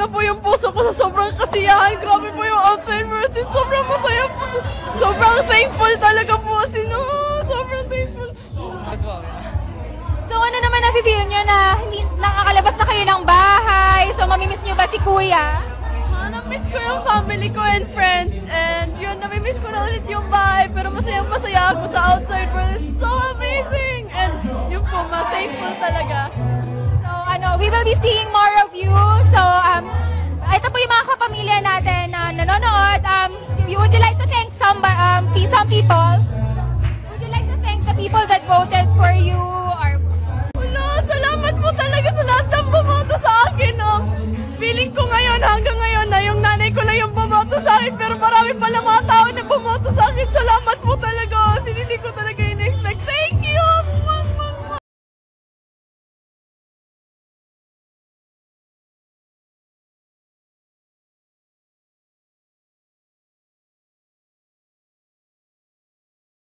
na po yung puso ko sa sobrang kasiyahan. Grabe po yung outside versus. Sobrang masaya po. Sobrang thankful talaga po. Sobrang thankful. So ano naman na-feel nyo na hindi nakakalabas na kayo ng bahay? So mamimiss nyo ba si Kuya? Na-miss ko yung family ko and friends. And yun, nami-miss ko na ulit yung bahay. Pero masayang-masaya ako sa outside world. It's so amazing! And yun po, ma-thankful talaga. So we will be seeing more of you. So ito po yung mga kapamilya natin na nanonood. Would you like to thank some people? Would you like to thank the people that voted for you? Or Salamat po talaga sa lahat ng bumoto sa akin. Feeling ko ngayon, hanggang ngayon, na yung nanay ko lang yung bumoto sa akin. Pero marami pala mga